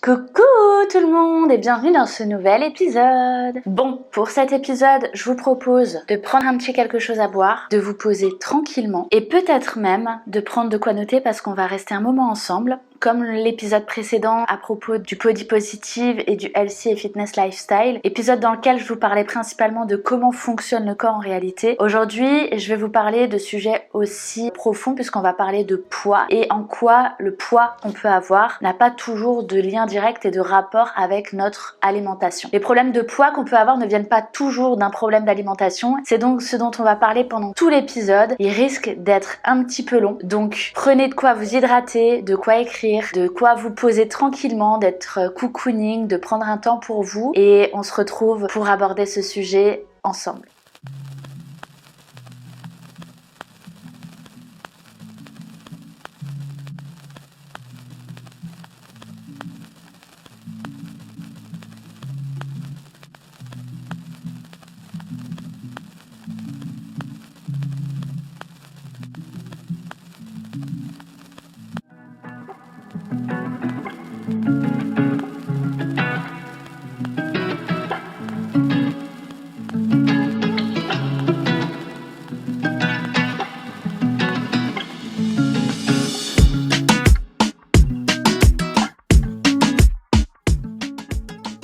Coucou tout le monde et bienvenue dans ce nouvel épisode. Bon, pour cet épisode, je vous propose de prendre un petit quelque chose à boire, de vous poser tranquillement et peut-être même de prendre de quoi noter parce qu'on va rester un moment ensemble. Comme l'épisode précédent à propos du body positive et du healthy et fitness lifestyle, épisode dans lequel je vous parlais principalement de comment fonctionne le corps en réalité. Aujourd'hui, je vais vous parler de sujets aussi profonds puisqu'on va parler de poids et en quoi le poids qu'on peut avoir n'a pas toujours de lien direct et de rapport avec notre alimentation. Les problèmes de poids qu'on peut avoir ne viennent pas toujours d'un problème d'alimentation. C'est donc ce dont on va parler pendant tout l'épisode. Il risque d'être un petit peu long. Donc prenez de quoi vous hydrater, de quoi écrire, de quoi vous poser tranquillement, d'être cocooning, de prendre un temps pour vous et on se retrouve pour aborder ce sujet ensemble.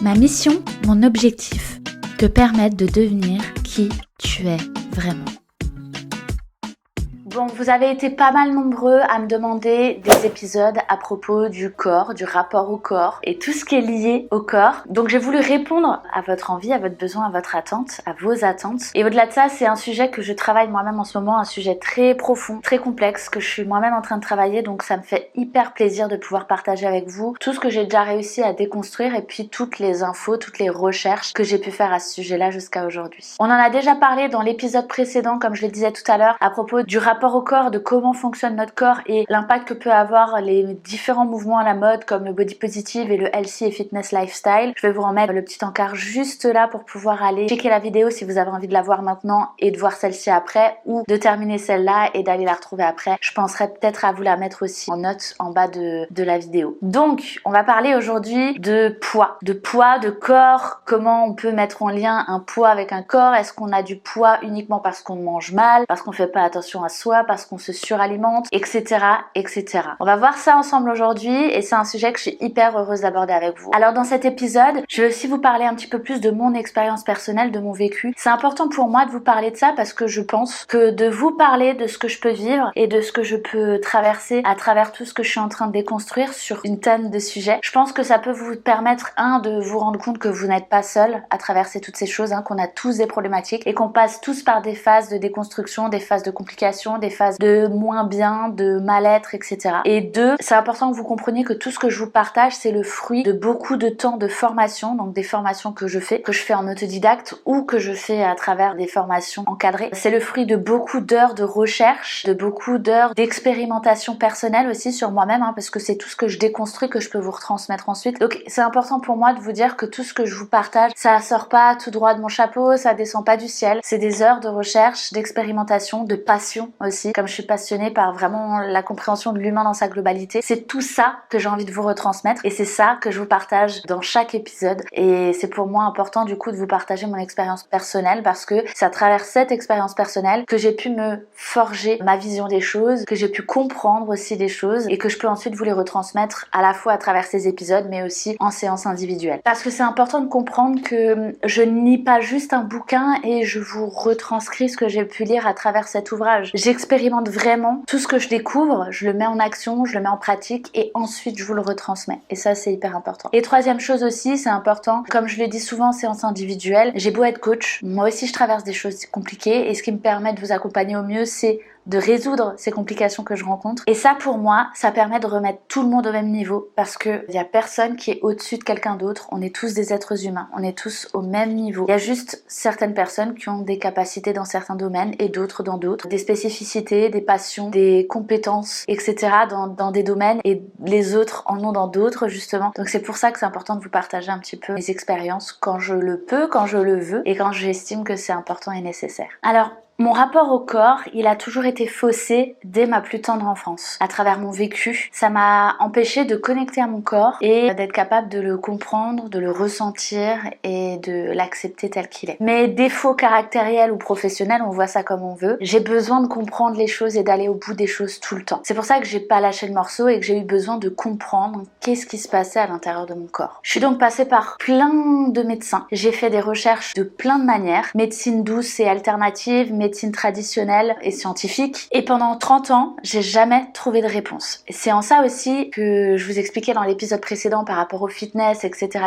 Ma mission, mon objectif, te permettre de devenir qui tu es vraiment. Bon, vous avez été pas mal nombreux à me demander des épisodes à propos du corps, du rapport au corps et tout ce qui est lié au corps. Donc j'ai voulu répondre à votre envie, à votre besoin, à votre attente, à vos attentes. Et au-delà de ça, c'est un sujet que je travaille moi-même en ce moment, un sujet très profond, très complexe, que je suis moi-même en train de travailler. Donc ça me fait hyper plaisir de pouvoir partager avec vous tout ce que j'ai déjà réussi à déconstruire et puis toutes les infos, toutes les recherches que j'ai pu faire à ce sujet-là jusqu'à aujourd'hui. On en a déjà parlé dans l'épisode précédent, comme je le disais tout à l'heure, à propos du rapport au corps, de comment fonctionne notre corps et l'impact que peut avoir les différents mouvements à la mode comme le body positive et le healthy et fitness lifestyle. Je vais vous remettre le petit encart juste là pour pouvoir aller checker la vidéo si vous avez envie de la voir maintenant et de voir celle-ci après ou de terminer celle-là et d'aller la retrouver après. Je penserai peut-être à vous la mettre aussi en note en bas de la vidéo. Donc, on va parler aujourd'hui de poids, de corps, comment on peut mettre en lien un poids avec un corps. Est-ce qu'on a du poids uniquement parce qu'on mange mal, parce qu'on fait pas attention à soi, parce qu'on se suralimente, etc., etc. On va voir ça ensemble aujourd'hui et c'est un sujet que je suis hyper heureuse d'aborder avec vous. Alors dans cet épisode, je vais aussi vous parler un petit peu plus de mon expérience personnelle, de mon vécu. C'est important pour moi de vous parler de ça parce que je pense que de vous parler de ce que je peux vivre et de ce que je peux traverser à travers tout ce que je suis en train de déconstruire sur une tonne de sujets, je pense que ça peut vous permettre, de vous rendre compte que vous n'êtes pas seul à traverser toutes ces choses, qu'on a tous des problématiques et qu'on passe tous par des phases de déconstruction, des phases de complications, des phases de moins bien, de mal-être, etc. Et deux, c'est important que vous compreniez que tout ce que je vous partage, c'est le fruit de beaucoup de temps de formation, donc des formations que je fais en autodidacte ou que je fais à travers des formations encadrées. C'est le fruit de beaucoup d'heures de recherche, de beaucoup d'heures d'expérimentation personnelle aussi sur moi-même, parce que c'est tout ce que je déconstruis que je peux vous retransmettre ensuite. Donc c'est important pour moi de vous dire que tout ce que je vous partage, ça sort pas tout droit de mon chapeau, ça descend pas du ciel. C'est des heures de recherche, d'expérimentation, de passion aussi. Comme je suis passionnée par vraiment la compréhension de l'humain dans sa globalité, c'est tout ça que j'ai envie de vous retransmettre et c'est ça que je vous partage dans chaque épisode. Et c'est pour moi important du coup de vous partager mon expérience personnelle parce que c'est à travers cette expérience personnelle que j'ai pu me forger ma vision des choses, que j'ai pu comprendre aussi des choses et que je peux ensuite vous les retransmettre à la fois à travers ces épisodes mais aussi en séance individuelle. Parce que c'est important de comprendre que je ne lis pas juste un bouquin et je vous retranscris ce que j'ai pu lire à travers cet ouvrage. J'expérimente vraiment tout ce que je découvre, je le mets en action, je le mets en pratique et ensuite je vous le retransmets. Et ça c'est hyper important. Et troisième chose aussi, c'est important, comme je le dis souvent en séance individuelle, j'ai beau être coach, moi aussi je traverse des choses compliquées et ce qui me permet de vous accompagner au mieux c'est de résoudre ces complications que je rencontre. Et ça, pour moi, ça permet de remettre tout le monde au même niveau parce que il y a personne qui est au-dessus de quelqu'un d'autre. On est tous des êtres humains. On est tous au même niveau. Il y a juste certaines personnes qui ont des capacités dans certains domaines et d'autres dans d'autres. Des spécificités, des passions, des compétences, etc. dans des domaines et les autres en ont dans d'autres, justement. Donc c'est pour ça que c'est important de vous partager un petit peu mes expériences quand je le peux, quand je le veux et quand j'estime que c'est important et nécessaire. Alors, Mon rapport au corps, il a toujours été faussé dès ma plus tendre enfance. À travers mon vécu, ça m'a empêché de connecter à mon corps et d'être capable de le comprendre, de le ressentir et de l'accepter tel qu'il est. Mes défauts caractériels ou professionnels, on voit ça comme on veut. J'ai besoin de comprendre les choses et d'aller au bout des choses tout le temps. C'est pour ça que j'ai pas lâché le morceau et que j'ai eu besoin de comprendre qu'est-ce qui se passait à l'intérieur de mon corps. Je suis donc passée par plein de médecins. J'ai fait des recherches de plein de manières. Médecine douce et alternative, médecine traditionnelle et scientifique. Et pendant 30 ans, j'ai jamais trouvé de réponse. Et c'est en ça aussi que je vous expliquais dans l'épisode précédent par rapport au fitness, etc.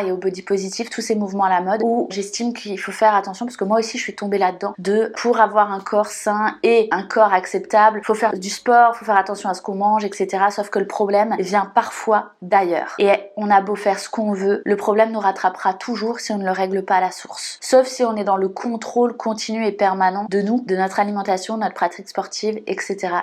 et au body positif, tous ces mouvements à la mode, où j'estime qu'il faut faire attention parce que moi aussi je suis tombée là-dedans pour avoir un corps sain et un corps acceptable, faut faire du sport, faut faire attention à ce qu'on mange, etc. Sauf que le problème vient parfois d'ailleurs. Et on a beau faire ce qu'on veut, le problème nous rattrapera toujours si on ne le règle pas à la source. Sauf si on est dans le contrôle continu et permanent de nous, de notre alimentation, notre pratique sportive, etc.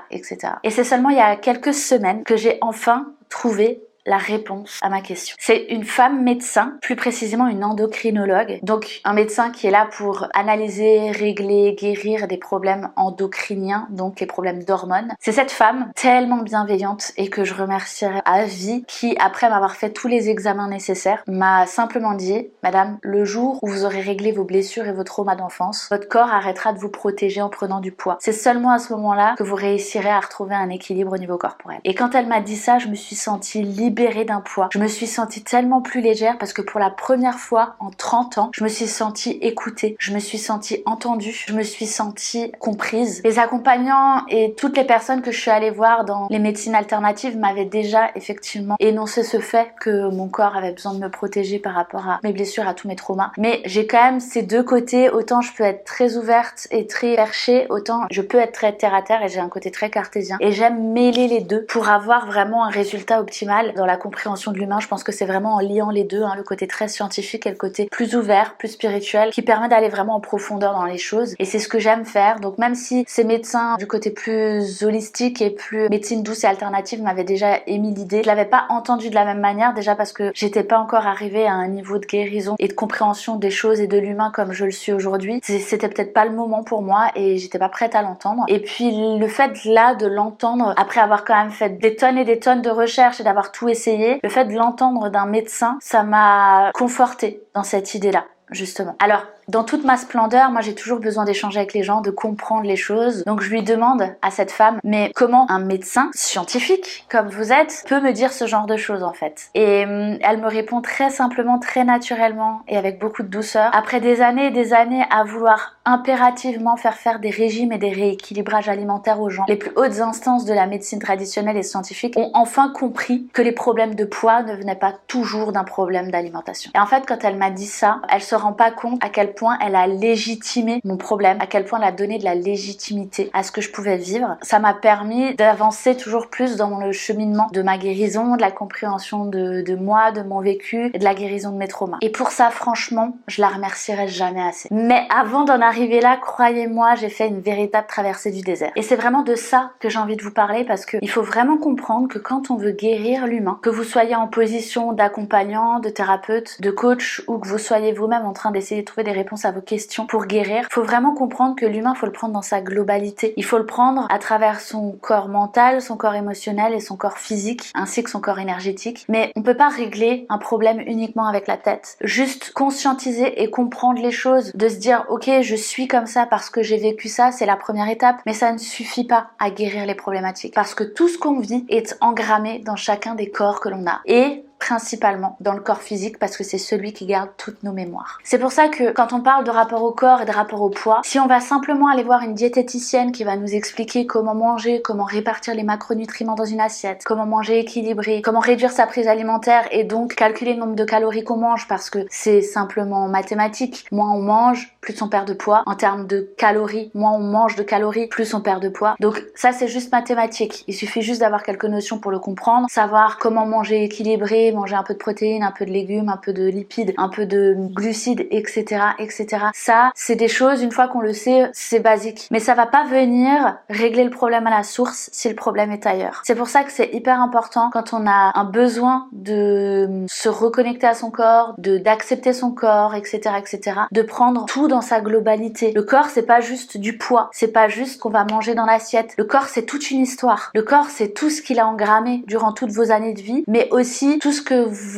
Et c'est seulement il y a quelques semaines que j'ai enfin trouvé la réponse à ma question. C'est une femme médecin, plus précisément une endocrinologue, donc un médecin qui est là pour analyser, régler, guérir des problèmes endocriniens, donc les problèmes d'hormones. C'est cette femme tellement bienveillante et que je remercierai à vie qui, après m'avoir fait tous les examens nécessaires, m'a simplement dit « Madame, le jour où vous aurez réglé vos blessures et vos traumas d'enfance, votre corps arrêtera de vous protéger en prenant du poids. C'est seulement à ce moment-là que vous réussirez à retrouver un équilibre au niveau corporel. » Et quand elle m'a dit ça, je me suis sentie libérée d'un poids. Je me suis sentie tellement plus légère parce que pour la première fois en 30 ans, je me suis sentie écoutée, je me suis sentie entendue, je me suis sentie comprise. Les accompagnants et toutes les personnes que je suis allée voir dans les médecines alternatives m'avaient déjà effectivement énoncé ce fait que mon corps avait besoin de me protéger par rapport à mes blessures, à tous mes traumas. Mais j'ai quand même ces deux côtés, autant je peux être très ouverte et très perchée, autant je peux être très terre à terre et j'ai un côté très cartésien. Et j'aime mêler les deux pour avoir vraiment un résultat optimal dans la compréhension de l'humain. Je pense que c'est vraiment en liant les deux, le côté très scientifique et le côté plus ouvert, plus spirituel, qui permet d'aller vraiment en profondeur dans les choses. Et c'est ce que j'aime faire. Donc même si ces médecins du côté plus holistique et plus médecine douce et alternative m'avaient déjà émis l'idée, je l'avais pas entendu de la même manière, déjà parce que j'étais pas encore arrivée à un niveau de guérison et de compréhension des choses et de l'humain comme je le suis aujourd'hui. C'était peut-être pas le moment pour moi et j'étais pas prête à l'entendre. Et puis le fait là de l'entendre, après avoir quand même fait des tonnes et des tonnes de recherches et d'avoir tout essayé, le fait de l'entendre d'un médecin, ça m'a confortée dans cette idée-là, justement. Alors, dans toute ma splendeur, moi j'ai toujours besoin d'échanger avec les gens, de comprendre les choses. Donc je lui demande à cette femme, mais comment un médecin scientifique comme vous êtes peut me dire ce genre de choses en fait? Et elle me répond très simplement, très naturellement et avec beaucoup de douceur. Après des années et des années à vouloir impérativement faire des régimes et des rééquilibrages alimentaires aux gens, les plus hautes instances de la médecine traditionnelle et scientifique ont enfin compris que les problèmes de poids ne venaient pas toujours d'un problème d'alimentation. Et en fait, quand elle m'a dit ça, elle se rend pas compte à quel point elle a légitimé mon problème, à quel point elle a donné de la légitimité à ce que je pouvais vivre. Ça m'a permis d'avancer toujours plus dans le cheminement de ma guérison, de la compréhension de moi, de mon vécu et de la guérison de mes traumas. Et pour ça, franchement, je la remercierai jamais assez. Mais avant d'en arriver là, croyez-moi, j'ai fait une véritable traversée du désert. Et c'est vraiment de ça que j'ai envie de vous parler parce que il faut vraiment comprendre que quand on veut guérir l'humain, que vous soyez en position d'accompagnant, de thérapeute, de coach ou que vous soyez vous-même en train d'essayer de trouver des réponses à vos questions pour guérir, faut vraiment comprendre que l'humain, faut le prendre dans sa globalité. Il faut le prendre à travers son corps mental, son corps émotionnel et son corps physique, ainsi que son corps énergétique. Mais on peut pas régler un problème uniquement avec la tête. Juste conscientiser et comprendre les choses, de se dire ok, je suis comme ça parce que j'ai vécu ça, c'est la première étape, mais ça ne suffit pas à guérir les problématiques. Parce que tout ce qu'on vit est engrammé dans chacun des corps que l'on a. Et principalement dans le corps physique parce que c'est celui qui garde toutes nos mémoires. C'est pour ça que quand on parle de rapport au corps et de rapport au poids, si on va simplement aller voir une diététicienne qui va nous expliquer comment manger, comment répartir les macronutriments dans une assiette, comment manger équilibré, comment réduire sa prise alimentaire et donc calculer le nombre de calories qu'on mange parce que c'est simplement mathématique, moins on mange, plus on perd de poids. En termes de calories, moins on mange de calories, plus on perd de poids. Donc ça c'est juste mathématique. Il suffit juste d'avoir quelques notions pour le comprendre, savoir comment manger équilibré, manger un peu de protéines, un peu de légumes, un peu de lipides, un peu de glucides, etc., etc. Ça, c'est des choses, une fois qu'on le sait, c'est basique. Mais ça va pas venir régler le problème à la source si le problème est ailleurs. C'est pour ça que c'est hyper important quand on a un besoin de se reconnecter à son corps, d'accepter son corps, etc., etc., de prendre tout dans sa globalité. Le corps, c'est pas juste du poids, c'est pas juste qu'on va manger dans l'assiette. Le corps, c'est toute une histoire. Le corps, c'est tout ce qu'il a engrammé durant toutes vos années de vie, mais aussi tout ce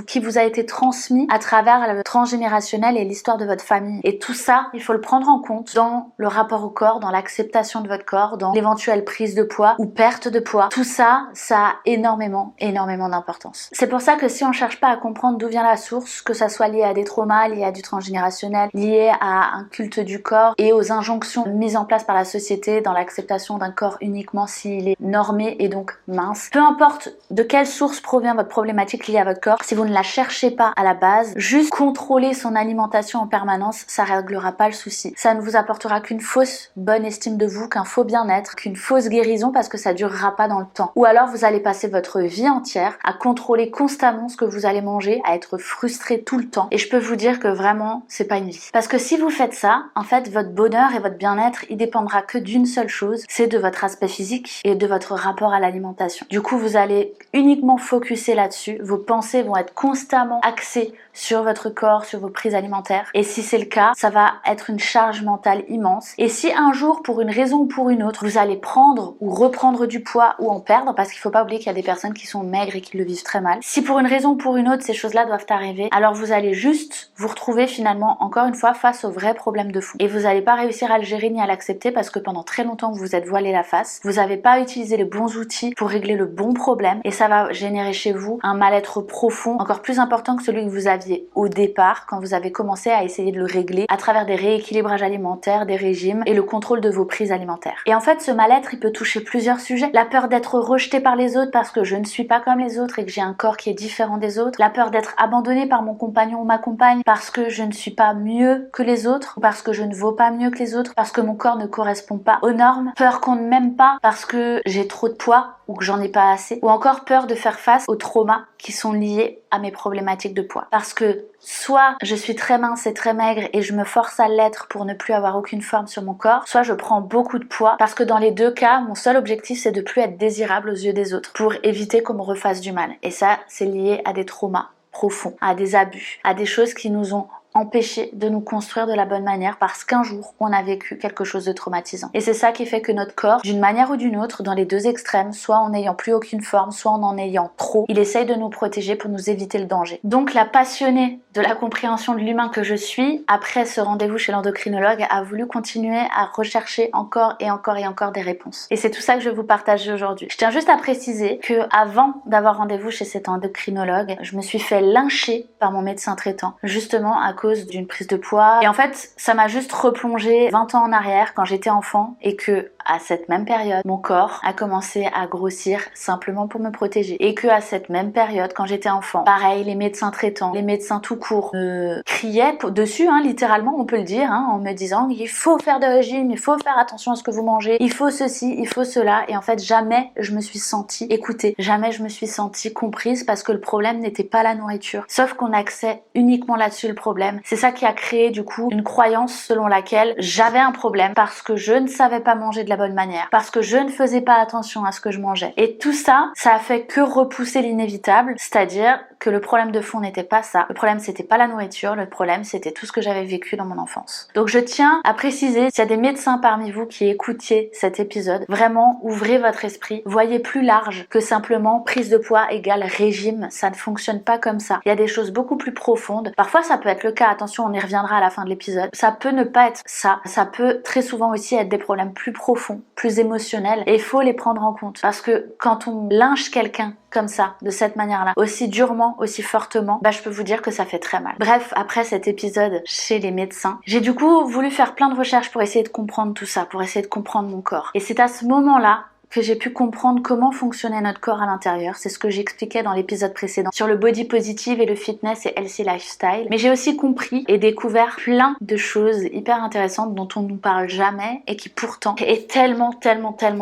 qui vous a été transmis à travers le transgénérationnel et l'histoire de votre famille. Et tout ça, il faut le prendre en compte dans le rapport au corps, dans l'acceptation de votre corps, dans l'éventuelle prise de poids ou perte de poids. Tout ça, ça a énormément d'importance. C'est pour ça que si on cherche pas à comprendre d'où vient la source, que ça soit lié à des traumas, lié à du transgénérationnel, lié à un culte du corps et aux injonctions mises en place par la société dans l'acceptation d'un corps uniquement s'il est normé et donc mince. Peu importe de quelle source provient votre problématique liée à votre corps, si vous ne la cherchez pas à la base, juste contrôler son alimentation en permanence, ça réglera pas le souci. Ça ne vous apportera qu'une fausse bonne estime de vous, qu'un faux bien-être, qu'une fausse guérison parce que ça durera pas dans le temps. Ou alors vous allez passer votre vie entière à contrôler constamment ce que vous allez manger, à être frustré tout le temps. Et je peux vous dire que vraiment, c'est pas une vie. Parce que si vous faites ça, en fait, votre bonheur et votre bien-être, il dépendra que d'une seule chose, c'est de votre aspect physique et de votre rapport à l'alimentation. Du coup, vous allez uniquement focuser là-dessus. Vos pensées vont être constamment axées sur votre corps, sur vos prises alimentaires. Et si c'est le cas, ça va être une charge mentale immense. Et si un jour, pour une raison ou pour une autre, vous allez prendre ou reprendre du poids ou en perdre, parce qu'il faut pas oublier qu'il y a des personnes qui sont maigres et qui le vivent très mal. Si pour une raison ou pour une autre, ces choses-là doivent arriver, alors vous allez juste vous retrouver finalement, encore une fois, face au vrai problème de fond. Et vous n'allez pas réussir à le gérer ni à l'accepter parce que pendant très longtemps, vous vous êtes voilé la face. Vous n'avez pas utilisé les bons outils pour régler le bon problème et ça va générer chez vous un mal-être profond, encore plus important que celui que vous aviez au départ quand vous avez commencé à essayer de le régler à travers des rééquilibrages alimentaires, des régimes et le contrôle de vos prises alimentaires. Et en fait, ce mal-être, il peut toucher plusieurs sujets. La peur d'être rejeté par les autres parce que je ne suis pas comme les autres et que j'ai un corps qui est différent des autres. La peur d'être abandonné par mon compagnon ou ma compagne parce que je ne suis pas mieux que les autres, ou parce que je ne vaux pas mieux que les autres, parce que mon corps ne correspond pas aux normes. Peur qu'on ne m'aime pas parce que j'ai trop de poids ou que j'en ai pas assez. Ou encore peur de faire face aux traumas qui sont liés à mes problématiques de poids. Parce que soit je suis très mince et très maigre et je me force à l'être pour ne plus avoir aucune forme sur mon corps, soit je prends beaucoup de poids parce que dans les deux cas, mon seul objectif c'est de plus être désirable aux yeux des autres pour éviter qu'on me refasse du mal. Et ça, c'est lié à des traumas profonds, à des abus, à des choses qui nous ont empêcher de nous construire de la bonne manière parce qu'un jour on a vécu quelque chose de traumatisant. Et c'est ça qui fait que notre corps, d'une manière ou d'une autre, dans les deux extrêmes, soit en n'ayant plus aucune forme, soit en ayant trop, il essaye de nous protéger pour nous éviter le danger. Donc la passionnée de la compréhension de l'humain que je suis, après ce rendez-vous chez l'endocrinologue, a voulu continuer à rechercher encore et encore et encore des réponses. Et c'est tout ça que je vais vous partager aujourd'hui. Je tiens juste à préciser que avant d'avoir rendez-vous chez cet endocrinologue, je me suis fait lyncher par mon médecin traitant, justement à cause d'une prise de poids. Et en fait, ça m'a juste replongé 20 ans en arrière quand j'étais enfant et que à cette même période, mon corps a commencé à grossir simplement pour me protéger. Et que à cette même période, quand j'étais enfant, pareil, les médecins traitants, les médecins tout court me criaient dessus, littéralement, on peut le dire, en me disant il faut faire des régimes, il faut faire attention à ce que vous mangez, il faut ceci, il faut cela. Et en fait, jamais je me suis sentie écoutée, jamais je me suis sentie comprise parce que le problème n'était pas la nourriture. Sauf qu'on axait uniquement là-dessus le problème. C'est ça qui a créé du coup une croyance selon laquelle j'avais un problème parce que je ne savais pas manger de la bonne manière, parce que je ne faisais pas attention à ce que je mangeais. Et tout ça, ça a fait que repousser l'inévitable, c'est-à-dire que le problème de fond n'était pas ça. Le problème, c'était pas la nourriture, le problème, c'était tout ce que j'avais vécu dans mon enfance. Donc je tiens à préciser, s'il y a des médecins parmi vous qui écoutiez cet épisode, vraiment ouvrez votre esprit, voyez plus large que simplement prise de poids égale régime, ça ne fonctionne pas comme ça. Il y a des choses beaucoup plus profondes. Parfois ça peut être le cas, attention, on y reviendra à la fin de l'épisode. Ça peut ne pas être ça. Ça peut très souvent aussi être des problèmes plus profonds, plus émotionnels, et il faut les prendre en compte. Parce que quand on lynche quelqu'un comme ça, de cette manière-là, aussi durement, aussi fortement, je peux vous dire que ça fait très mal. Bref, après cet épisode chez les médecins, j'ai du coup voulu faire plein de recherches pour essayer de comprendre tout ça, pour essayer de comprendre mon corps. Et c'est à ce moment-là que j'ai pu comprendre comment fonctionnait notre corps à l'intérieur. C'est ce que j'expliquais dans l'épisode précédent sur le body positive et le fitness et healthy lifestyle. Mais j'ai aussi compris et découvert plein de choses hyper intéressantes dont on ne nous parle jamais et qui pourtant est tellement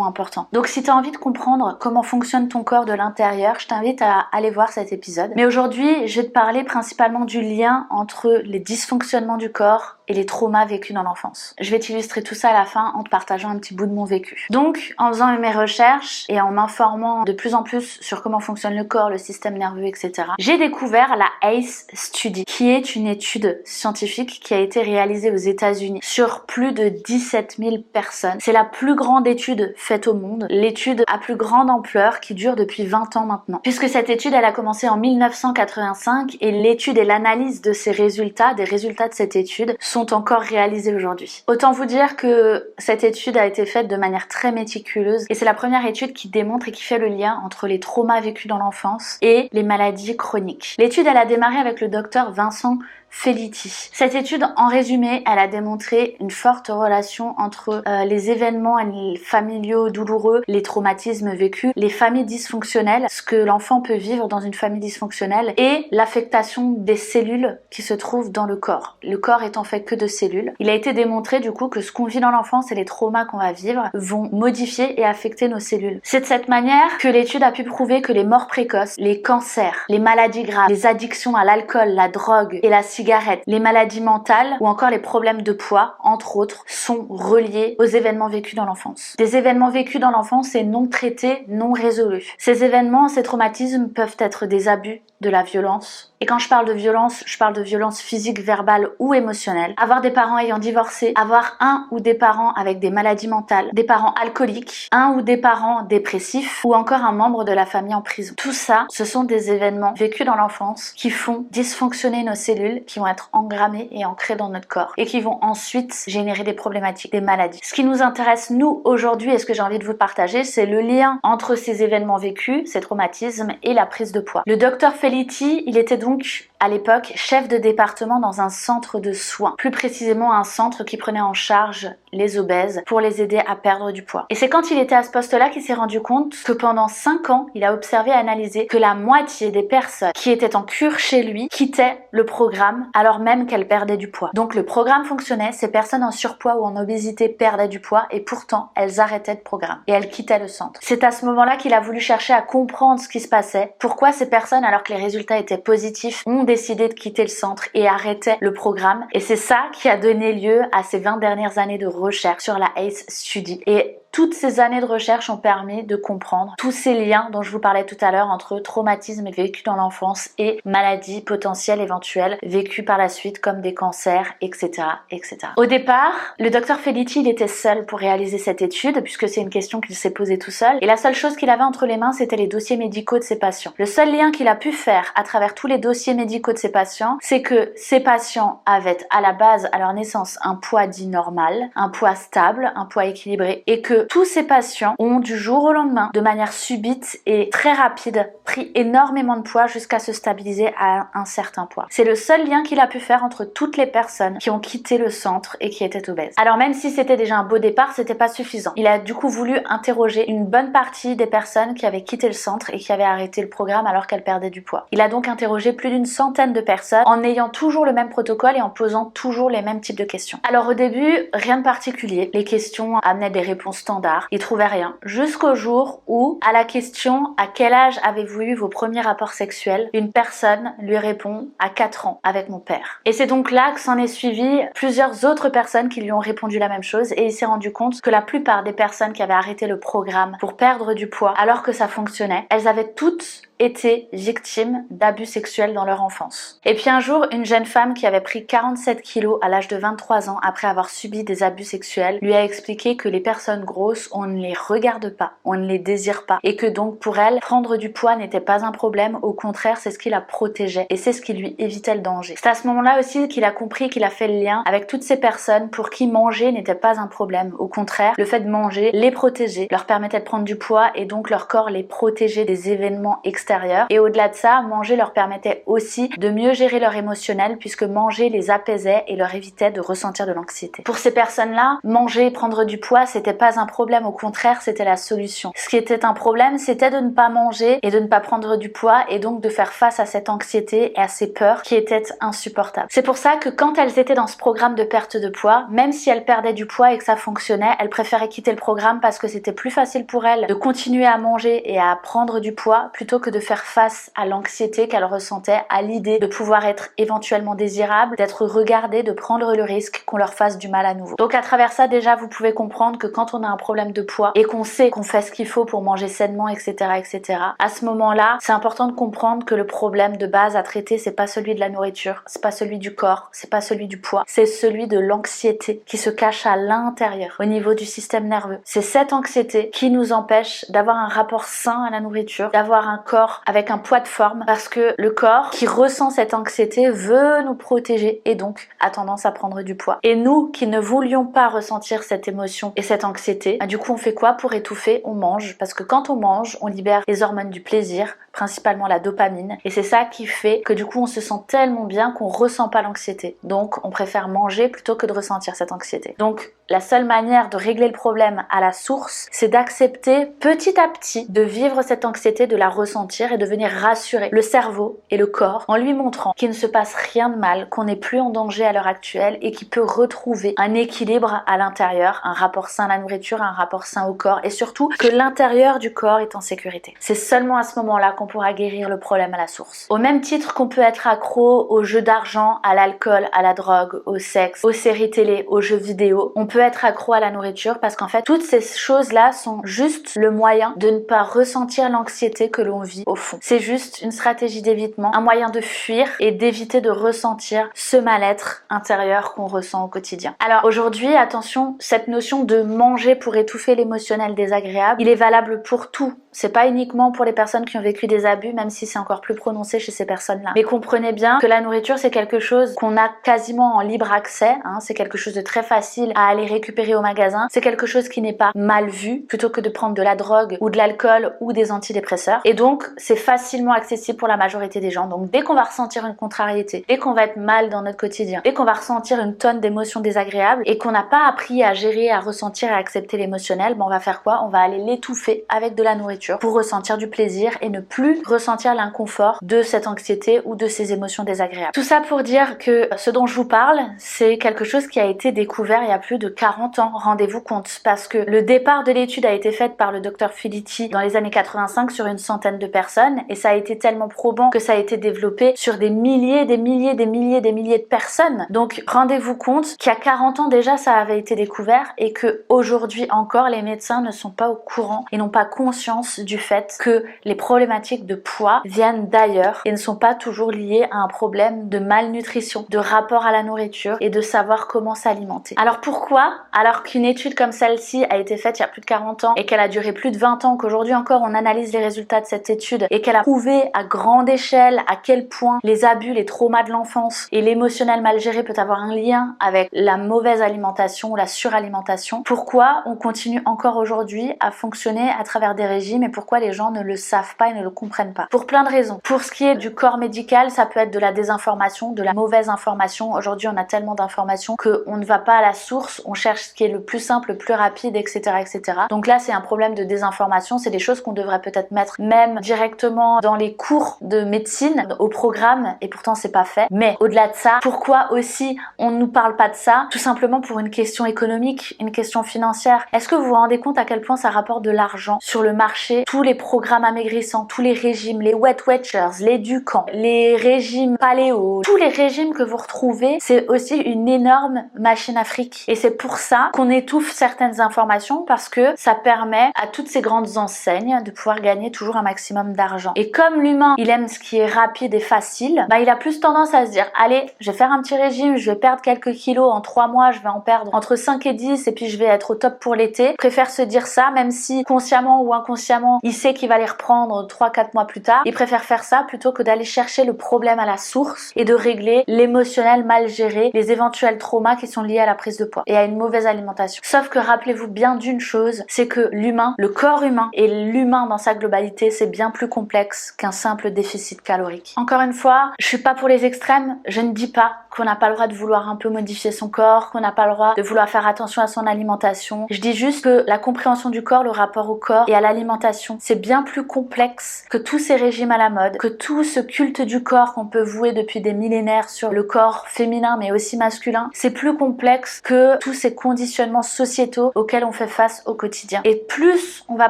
important. Donc si tu as envie de comprendre comment fonctionne ton corps de l'intérieur, je t'invite à aller voir cet épisode. Mais aujourd'hui, je vais te parler principalement du lien entre les dysfonctionnements du corps et les traumas vécus dans l'enfance. Je vais t'illustrer tout ça à la fin en te partageant un petit bout de mon vécu. Donc, en faisant mes recherches et en m'informant de plus en plus sur comment fonctionne le corps, le système nerveux, etc., j'ai découvert la ACE Study, qui est une étude scientifique qui a été réalisée aux États-Unis sur plus de 17 000 personnes. C'est la plus grande étude faite au monde, l'étude à plus grande ampleur qui dure depuis 20 ans maintenant. Puisque cette étude, elle a commencé en 1985 et l'étude et l'analyse de ces résultats, des résultats de cette étude, sont encore réalisés aujourd'hui. Autant vous dire que cette étude a été faite de manière très méticuleuse et c'est la première étude qui démontre et qui fait le lien entre les traumas vécus dans l'enfance et les maladies chroniques. L'étude, elle a démarré avec le docteur Vincent Felitti. Cette étude, en résumé, elle a démontré une forte relation entre les événements familiaux douloureux, les traumatismes vécus, les familles dysfonctionnelles, ce que l'enfant peut vivre dans une famille dysfonctionnelle et l'affectation des cellules qui se trouvent dans le corps. Le corps étant fait que de cellules. Il a été démontré du coup que ce qu'on vit dans l'enfance et les traumas qu'on va vivre vont modifier et affecter nos cellules. C'est de cette manière que l'étude a pu prouver que les morts précoces, les cancers, les maladies graves, les addictions à l'alcool, la drogue et la cigarette, les maladies mentales ou encore les problèmes de poids, entre autres, sont reliés aux événements vécus dans l'enfance. Des événements vécus dans l'enfance et non traités, non résolus. Ces événements, ces traumatismes peuvent être des abus, de la violence. Et quand je parle de violence physique, verbale ou émotionnelle. Avoir des parents ayant divorcé, avoir un ou des parents avec des maladies mentales, des parents alcooliques, un ou des parents dépressifs ou encore un membre de la famille en prison. Tout ça, ce sont des événements vécus dans l'enfance qui font dysfonctionner nos cellules, qui vont être engrammées et ancrées dans notre corps et qui vont ensuite générer des problématiques, des maladies. Ce qui nous intéresse, nous, aujourd'hui, et ce que j'ai envie de vous partager, c'est le lien entre ces événements vécus, ces traumatismes et la prise de poids. Le docteur Felitti, il était donc à l'époque chef de département dans un centre de soins, plus précisément un centre qui prenait en charge les obèses pour les aider à perdre du poids. Et c'est quand il était à ce poste-là qu'il s'est rendu compte que pendant 5 ans, il a observé et analysé que la moitié des personnes qui étaient en cure chez lui quittaient le programme alors même qu'elles perdaient du poids. Donc le programme fonctionnait, ces personnes en surpoids ou en obésité perdaient du poids et pourtant elles arrêtaient le programme et elles quittaient le centre. C'est à ce moment-là qu'il a voulu chercher à comprendre ce qui se passait, pourquoi ces personnes, alors que les résultats étaient positifs, ont décidé de quitter le centre et arrêtaient le programme. Et c'est ça qui a donné lieu à ces 20 dernières années de recherche sur la ACE Study. Et toutes ces années de recherche ont permis de comprendre tous ces liens dont je vous parlais tout à l'heure entre traumatisme vécu dans l'enfance et maladies potentielles éventuelles vécues par la suite comme des cancers, etc., etc. Au départ, le docteur Felitti, il était seul pour réaliser cette étude puisque c'est une question qu'il s'est posée tout seul et la seule chose qu'il avait entre les mains, c'était les dossiers médicaux de ses patients. Le seul lien qu'il a pu faire à travers tous les dossiers médicaux de ses patients, c'est que ces patients avaient à la base, à leur naissance, un poids dit normal, un poids stable, un poids équilibré et que tous ces patients ont du jour au lendemain, de manière subite et très rapide, pris énormément de poids jusqu'à se stabiliser à un certain poids. C'est le seul lien qu'il a pu faire entre toutes les personnes qui ont quitté le centre et qui étaient obèses. Alors même si c'était déjà un beau départ, c'était pas suffisant. Il a du coup voulu interroger une bonne partie des personnes qui avaient quitté le centre et qui avaient arrêté le programme alors qu'elles perdaient du poids. Il a donc interrogé plus d'une centaine de personnes en ayant toujours le même protocole et en posant toujours les mêmes types de questions. Alors au début, rien de particulier. Les questions amenaient des réponses standard, il trouvait rien. Jusqu'au jour où, à la question « À quel âge avez-vous eu vos premiers rapports sexuels ?», une personne lui répond « À 4 ans, avec mon père ». Et c'est donc là que s'en est suivi plusieurs autres personnes qui lui ont répondu la même chose et il s'est rendu compte que la plupart des personnes qui avaient arrêté le programme pour perdre du poids alors que ça fonctionnait, elles avaient toutes été victimes d'abus sexuels dans leur enfance. Et puis un jour, une jeune femme qui avait pris 47 kilos à l'âge de 23 ans après avoir subi des abus sexuels lui a expliqué que les personnes grosses, on ne les regarde pas, on ne les désire pas et que donc pour elle, prendre du poids n'était pas un problème, au contraire c'est ce qui la protégeait et c'est ce qui lui évitait le danger. C'est à ce moment-là aussi qu'il a compris, qu'il a fait le lien avec toutes ces personnes pour qui manger n'était pas un problème. Au contraire, le fait de manger les protégeait, leur permettait de prendre du poids et donc leur corps les protégeait des événements extérieurs extérieur. Et au-delà de ça, manger leur permettait aussi de mieux gérer leur émotionnel puisque manger les apaisait et leur évitait de ressentir de l'anxiété. Pour ces personnes-là, manger, prendre du poids, c'était pas un problème, au contraire, c'était la solution. Ce qui était un problème, c'était de ne pas manger et de ne pas prendre du poids et donc de faire face à cette anxiété et à ces peurs qui étaient insupportables. C'est pour ça que quand elles étaient dans ce programme de perte de poids, même si elles perdaient du poids et que ça fonctionnait, elles préféraient quitter le programme parce que c'était plus facile pour elles de continuer à manger et à prendre du poids plutôt que de faire face à l'anxiété qu'elles ressentaient à l'idée de pouvoir être éventuellement désirables, d'être regardées, de prendre le risque qu'on leur fasse du mal à nouveau. Donc à travers ça, déjà, vous pouvez comprendre que quand on a un problème de poids et qu'on sait qu'on fait ce qu'il faut pour manger sainement, etc., etc., à ce moment-là, c'est important de comprendre que le problème de base à traiter, c'est pas celui de la nourriture, c'est pas celui du corps, c'est pas celui du poids, c'est celui de l'anxiété qui se cache à l'intérieur, au niveau du système nerveux. C'est cette anxiété qui nous empêche d'avoir un rapport sain à la nourriture, d'avoir un corps avec un poids de forme, parce que le corps qui ressent cette anxiété veut nous protéger et donc a tendance à prendre du poids. Et nous qui ne voulions pas ressentir cette émotion et cette anxiété, du coup on fait quoi pour étouffer? On mange, parce que quand on mange, on libère les hormones du plaisir, principalement la dopamine, et c'est ça qui fait que du coup on se sent tellement bien qu'on ressent pas l'anxiété. Donc on préfère manger plutôt que de ressentir cette anxiété. Donc la seule manière de régler le problème à la source, c'est d'accepter petit à petit de vivre cette anxiété, de la ressentir et de venir rassurer le cerveau et le corps en lui montrant qu'il ne se passe rien de mal, qu'on n'est plus en danger à l'heure actuelle et qu'il peut retrouver un équilibre à l'intérieur, un rapport sain à la nourriture, un rapport sain au corps et surtout que l'intérieur du corps est en sécurité. C'est seulement à ce moment-là qu'on pourra guérir le problème à la source. Au même titre qu'on peut être accro aux jeux d'argent, à l'alcool, à la drogue, au sexe, aux séries télé, aux jeux vidéo, on peut être accro à la nourriture parce qu'en fait toutes ces choses-là sont juste le moyen de ne pas ressentir l'anxiété que l'on vit au fond. C'est juste une stratégie d'évitement, un moyen de fuir et d'éviter de ressentir ce mal-être intérieur qu'on ressent au quotidien. Alors aujourd'hui, attention, cette notion de manger pour étouffer l'émotionnel désagréable, il est valable pour tout. C'est pas uniquement pour les personnes qui ont vécu des abus, même si c'est encore plus prononcé chez ces personnes-là. Mais comprenez bien que la nourriture, c'est quelque chose qu'on a quasiment en libre accès, c'est quelque chose de très facile à aller récupérer au magasin. C'est quelque chose qui n'est pas mal vu, plutôt que de prendre de la drogue ou de l'alcool ou des antidépresseurs. Et donc, c'est facilement accessible pour la majorité des gens. Donc, dès qu'on va ressentir une contrariété, dès qu'on va être mal dans notre quotidien, dès qu'on va ressentir une tonne d'émotions désagréables et qu'on n'a pas appris à gérer, à ressentir et à accepter l'émotionnel, on va faire quoi? On va aller l'étouffer avec de la nourriture pour ressentir du plaisir et ne plus ressentir l'inconfort de cette anxiété ou de ces émotions désagréables. Tout ça pour dire que ce dont je vous parle, c'est quelque chose qui a été découvert il y a plus de 40 ans, rendez-vous compte, parce que le départ de l'étude a été fait par le Dr Filiti dans les années 85 sur une centaine de personnes et ça a été tellement probant que ça a été développé sur des milliers de personnes. Donc rendez-vous compte qu'il y a 40 ans déjà ça avait été découvert et que aujourd'hui encore les médecins ne sont pas au courant et n'ont pas conscience du fait que les problématiques de poids viennent d'ailleurs et ne sont pas toujours liées à un problème de malnutrition, de rapport à la nourriture et de savoir comment s'alimenter. Alors pourquoi? Alors qu'une étude comme celle-ci a été faite il y a plus de 40 ans et qu'elle a duré plus de 20 ans, qu'aujourd'hui encore on analyse les résultats de cette étude et qu'elle a prouvé à grande échelle à quel point les abus, les traumas de l'enfance et l'émotionnel mal géré peut avoir un lien avec la mauvaise alimentation ou la suralimentation, pourquoi on continue encore aujourd'hui à fonctionner à travers des régimes et pourquoi les gens ne le savent pas et ne le comprennent pas? Pour plein de raisons. Pour ce qui est du corps médical, ça peut être de la désinformation, de la mauvaise information. Aujourd'hui, on a tellement d'informations qu'on ne va pas à la source, on cherche ce qui est le plus simple, le plus rapide, etc., etc. Donc là, c'est un problème de désinformation. C'est des choses qu'on devrait peut-être mettre même directement dans les cours de médecine, au programme, et pourtant c'est pas fait. Mais au-delà de ça, pourquoi aussi on ne nous parle pas de ça? Tout simplement pour une question économique, une question financière. Est-ce que vous vous rendez compte à quel point ça rapporte de l'argent sur le marché? Tous les programmes amaigrissants, tous les régimes, les Weight Watchers, les Dukan, les régimes paléo, tous les régimes que vous retrouvez, c'est aussi une énorme machine à fric. Et c'est pour ça qu'on étouffe certaines informations parce que ça permet à toutes ces grandes enseignes de pouvoir gagner toujours un maximum d'argent. Et comme l'humain, il aime ce qui est rapide et facile, il a plus tendance à se dire, allez, je vais faire un petit régime, je vais perdre quelques kilos en 3 mois, je vais en perdre entre 5 et 10 et puis je vais être au top pour l'été. Préfère se dire ça, même si consciemment ou inconsciemment, inconsciemment, il sait qu'il va les reprendre 3-4 mois plus tard. Il préfère faire ça plutôt que d'aller chercher le problème à la source et de régler l'émotionnel mal géré, les éventuels traumas qui sont liés à la prise de poids et à une mauvaise alimentation. Sauf que rappelez-vous bien d'une chose, c'est que l'humain, le corps humain et l'humain dans sa globalité, c'est bien plus complexe qu'un simple déficit calorique. Encore une fois, je suis pas pour les extrêmes, je ne dis pas qu'on n'a pas le droit de vouloir un peu modifier son corps, qu'on n'a pas le droit de vouloir faire attention à son alimentation. Je dis juste que la compréhension du corps, le rapport au corps et à l'alimentation, c'est bien plus complexe que tous ces régimes à la mode, que tout ce culte du corps qu'on peut vouer depuis des millénaires sur le corps féminin mais aussi masculin. C'est plus complexe que tous ces conditionnements sociétaux auxquels on fait face au quotidien. Et plus on va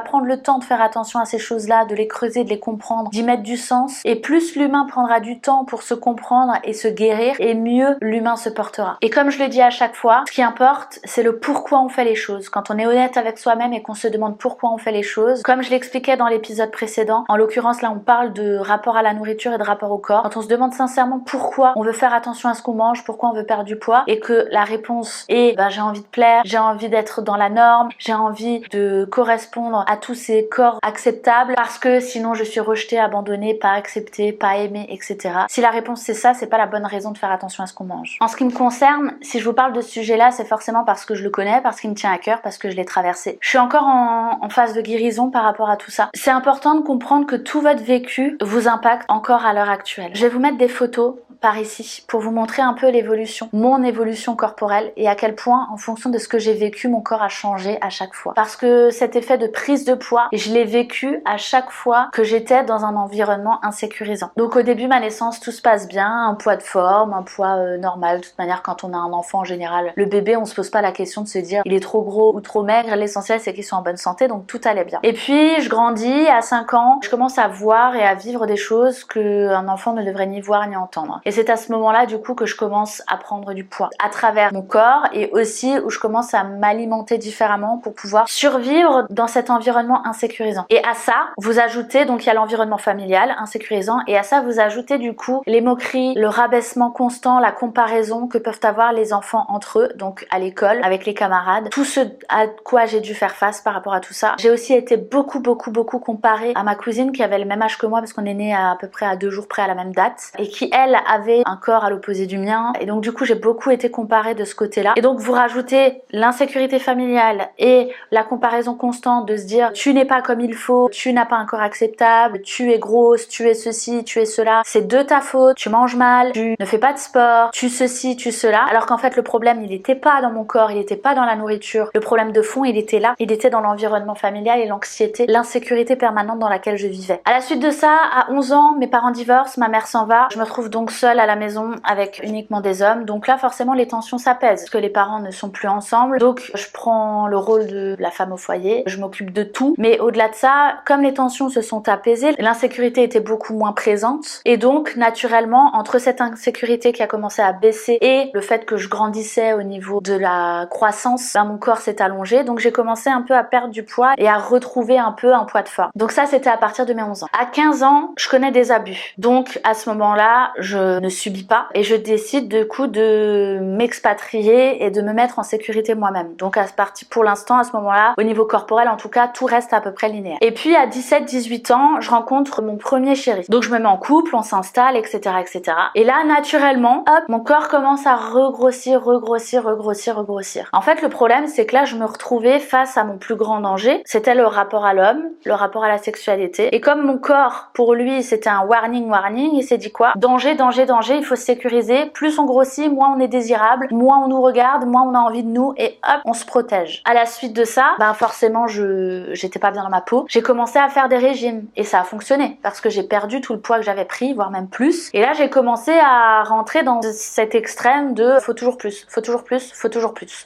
prendre le temps de faire attention à ces choses-là, de les creuser, de les comprendre, d'y mettre du sens, et plus l'humain prendra du temps pour se comprendre et se guérir, et mieux l'humain se portera. Et comme je le dis à chaque fois, ce qui importe, c'est le pourquoi on fait les choses. Quand on est honnête avec soi-même et qu'on se demande pourquoi on fait les choses, comme je l'expliquais dans l'épisode précédent, en l'occurrence là on parle de rapport à la nourriture et de rapport au corps, quand on se demande sincèrement pourquoi on veut faire attention à ce qu'on mange, pourquoi on veut perdre du poids, et que la réponse est j'ai envie de plaire, j'ai envie d'être dans la norme, j'ai envie de correspondre à tous ces corps acceptables parce que sinon je suis rejetée, abandonnée, pas acceptée, pas aimée, etc. Si la réponse c'est ça, c'est pas la bonne raison de faire attention à ce qu'on mange. En ce qui me concerne, si je vous parle de ce sujet-là, c'est forcément parce que je le connais, parce qu'il me tient à cœur, parce que je l'ai traversé. Je suis encore en phase de guérison par rapport à tout ça. C'est important de comprendre que tout votre vécu vous impacte encore à l'heure actuelle. Je vais vous mettre des photos par ici pour vous montrer un peu l'évolution, mon évolution corporelle et à quel point en fonction de ce que j'ai vécu, mon corps a changé à chaque fois. Parce que cet effet de prise de poids, je l'ai vécu à chaque fois que j'étais dans un environnement insécurisant. Donc au début ma naissance, tout se passe bien, un poids de forme, un poids normal. De toute manière, quand on a un enfant en général, le bébé, on se pose pas la question de se dire il est trop gros ou trop maigre, l'essentiel c'est qu'ils soient en bonne santé, donc tout allait bien. Et puis je grandis, à 5 ans, je commence à voir et à vivre des choses qu'un enfant ne devrait ni voir ni entendre. Et c'est à ce moment-là du coup que je commence à prendre du poids à travers mon corps et aussi où je commence à m'alimenter différemment pour pouvoir survivre dans cet environnement insécurisant. Et à ça, vous ajoutez, donc il y a l'environnement familial insécurisant, et à ça vous ajoutez du coup les moqueries, le rabaissement constant, la comparaison que peuvent avoir les enfants entre eux, donc à l'école, avec les camarades, tout ce à quoi j'ai dû faire face par rapport à tout ça. J'ai aussi été beaucoup comparée à ma cousine qui avait le même âge que moi parce qu'on est nés à peu près à 2 jours près à la même date et qui elle avait un corps à l'opposé du mien, et donc du coup j'ai beaucoup été comparée de ce côté-là. Et donc vous rajoutez l'insécurité familiale et la comparaison constante de se dire tu n'es pas comme il faut, tu n'as pas un corps acceptable, tu es grosse, tu es ceci, tu es cela, c'est de ta faute, tu manges mal, tu ne fais pas de sport, tu ceci, tu cela, alors qu'en fait le problème il n'était pas dans mon corps, il n'était pas dans la nourriture, le problème de fond il était là, il était dans l'environnement familial et l'anxiété, l'insécurité permanente dans laquelle je vivais. À la suite de ça, à 11 ans, mes parents divorcent, ma mère s'en va, je me trouve donc seule à la maison avec uniquement des hommes, donc là forcément les tensions s'apaisent, parce que les parents ne sont plus ensemble, donc je prends le rôle de la femme au foyer, je m'occupe de tout, mais au-delà de ça, comme les tensions se sont apaisées, l'insécurité était beaucoup moins présente, et donc naturellement, entre cette insécurité qui a commencé à baisser et le fait que je grandissais au niveau de la croissance, ben, mon corps s'est allongé, donc j'ai commencé un peu à perdre du poids et à retrouver un peu un poids de forme. Donc ça c'était à partir de mes 11 ans. À 15 ans, je connais des abus, donc à ce moment-là, je ne subis pas et je décide du coup de m'expatrier et de me mettre en sécurité moi-même. Donc à partir pour l'instant, à ce moment-là, au niveau corporel en tout cas, tout reste à peu près linéaire. Et puis à 17-18 ans, je rencontre mon premier chéri. Donc je me mets en couple, on s'installe, etc. Et là, naturellement, hop, mon corps commence à regrossir. En fait, le problème, c'est que là, je me retrouvais face à mon plus grand danger. C'était le rapport à l'homme, le rapport à la sexualité. Et comme mon corps, pour lui, c'était un warning, il s'est dit quoi? Danger, il faut se sécuriser. Plus on grossit, moins on est désirable, moins on nous regarde, moins on a envie de nous, et hop, on se protège. À la suite de ça, ben forcément, j'étais pas bien dans ma peau. J'ai commencé à faire des régimes, et ça a fonctionné, parce que j'ai perdu tout le poids que j'avais pris, voire même plus. Et là, j'ai commencé à rentrer dans cet extrême de faut toujours plus.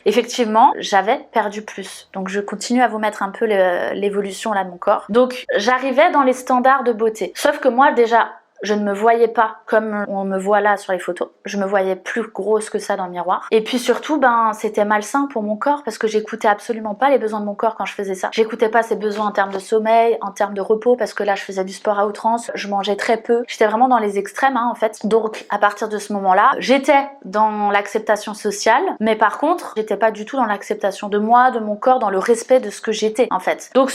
Effectivement, j'avais perdu plus. Donc je continue à vous mettre un peu l'évolution là de mon corps. Donc j'arrivais dans les standards de beauté. Sauf que moi déjà, je ne me voyais pas comme on me voit là sur les photos. Je me voyais plus grosse que ça dans le miroir. Et puis surtout, c'était malsain pour mon corps parce que j'écoutais absolument pas les besoins de mon corps quand je faisais ça. J'écoutais pas ses besoins en termes de sommeil, en termes de repos, parce que là, je faisais du sport à outrance, je mangeais très peu. J'étais vraiment dans les extrêmes, en fait. Donc, à partir de ce moment-là, j'étais dans l'acceptation sociale, mais par contre, j'étais pas du tout dans l'acceptation de moi, de mon corps, dans le respect de ce que j'étais, en fait. Donc,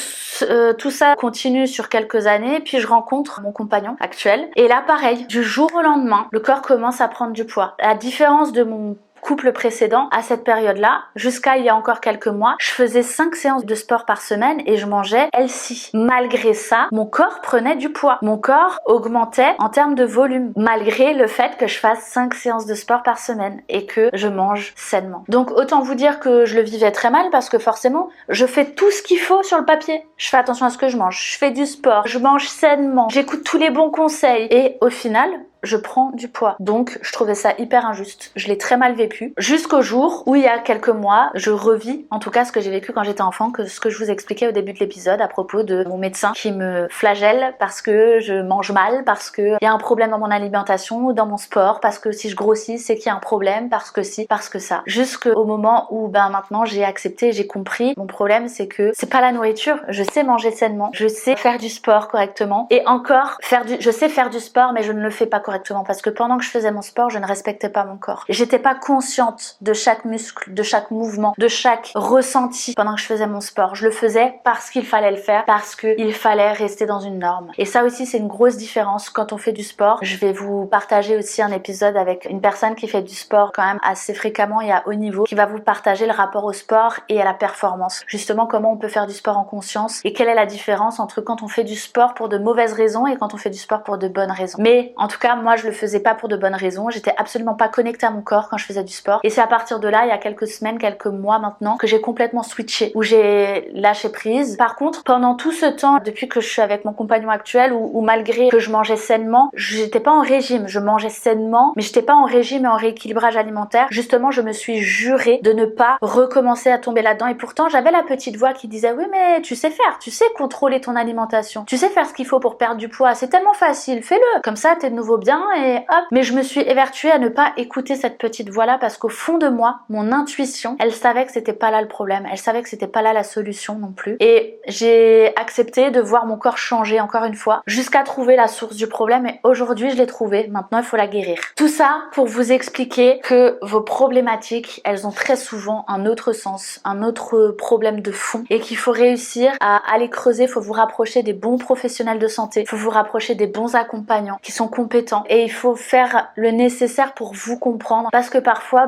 tout ça continue sur quelques années, puis je rencontre mon compagnon actuel. Et là, pareil, du jour au lendemain, le corps commence à prendre du poids. À la différence de mon couple précédent, à cette période-là, jusqu'à il y a encore quelques mois, je faisais 5 séances de sport par semaine et je mangeais healthy. Malgré ça, mon corps prenait du poids. Mon corps augmentait en termes de volume, malgré le fait que je fasse 5 séances de sport par semaine et que je mange sainement. Donc autant vous dire que je le vivais très mal parce que forcément, je fais tout ce qu'il faut sur le papier. Je fais attention à ce que je mange, je fais du sport, je mange sainement, j'écoute tous les bons conseils et au final, je prends du poids. Donc, je trouvais ça hyper injuste. Je l'ai très mal vécu. Jusqu'au jour où, il y a quelques mois, je revis, en tout cas, ce que j'ai vécu quand j'étais enfant, que ce que je vous expliquais au début de l'épisode à propos de mon médecin qui me flagelle parce que je mange mal, parce que il y a un problème dans mon alimentation ou dans mon sport, parce que si je grossis, c'est qu'il y a un problème, parce que si, parce que ça. Jusqu'au moment où, maintenant, j'ai accepté, j'ai compris. Mon problème, c'est que c'est pas la nourriture. Je sais manger sainement. Je sais faire du sport correctement. Et encore, je sais faire du sport, mais je ne le fais pas correctement parce que pendant que je faisais mon sport, je ne respectais pas mon corps. J'étais pas consciente de chaque muscle, de chaque mouvement, de chaque ressenti pendant que je faisais mon sport. Je le faisais parce qu'il fallait le faire, parce qu'il fallait rester dans une norme. Et ça aussi, c'est une grosse différence quand on fait du sport. Je vais vous partager aussi un épisode avec une personne qui fait du sport quand même assez fréquemment et à haut niveau, qui va vous partager le rapport au sport et à la performance. Justement, comment on peut faire du sport en conscience et quelle est la différence entre quand on fait du sport pour de mauvaises raisons et quand on fait du sport pour de bonnes raisons. Mais en tout cas, moi, je le faisais pas pour de bonnes raisons. J'étais absolument pas connectée à mon corps quand je faisais du sport. Et c'est à partir de là, il y a quelques semaines, quelques mois maintenant, que j'ai complètement switché, où j'ai lâché prise. Par contre, pendant tout ce temps, depuis que je suis avec mon compagnon actuel, où malgré que je mangeais sainement, j'étais pas en régime. Je mangeais sainement, mais j'étais pas en régime et en rééquilibrage alimentaire. Justement, je me suis jurée de ne pas recommencer à tomber là-dedans. Et pourtant, j'avais la petite voix qui disait, oui, mais tu sais faire, tu sais contrôler ton alimentation. Tu sais faire ce qu'il faut pour perdre du poids. C'est tellement facile, fais-le. Comme ça, t'es de nouveau bien et hop. Mais je me suis évertuée à ne pas écouter cette petite voix-là parce qu'au fond de moi, mon intuition, elle savait que c'était pas là le problème. Elle savait que c'était pas là la solution non plus. Et j'ai accepté de voir mon corps changer encore une fois jusqu'à trouver la source du problème et aujourd'hui, je l'ai trouvée. Maintenant, il faut la guérir. Tout ça pour vous expliquer que vos problématiques, elles ont très souvent un autre sens, un autre problème de fond et qu'il faut réussir à aller creuser. Il faut vous rapprocher des bons professionnels de santé. Il faut vous rapprocher des bons accompagnants qui sont compétents et il faut faire le nécessaire pour vous comprendre parce que parfois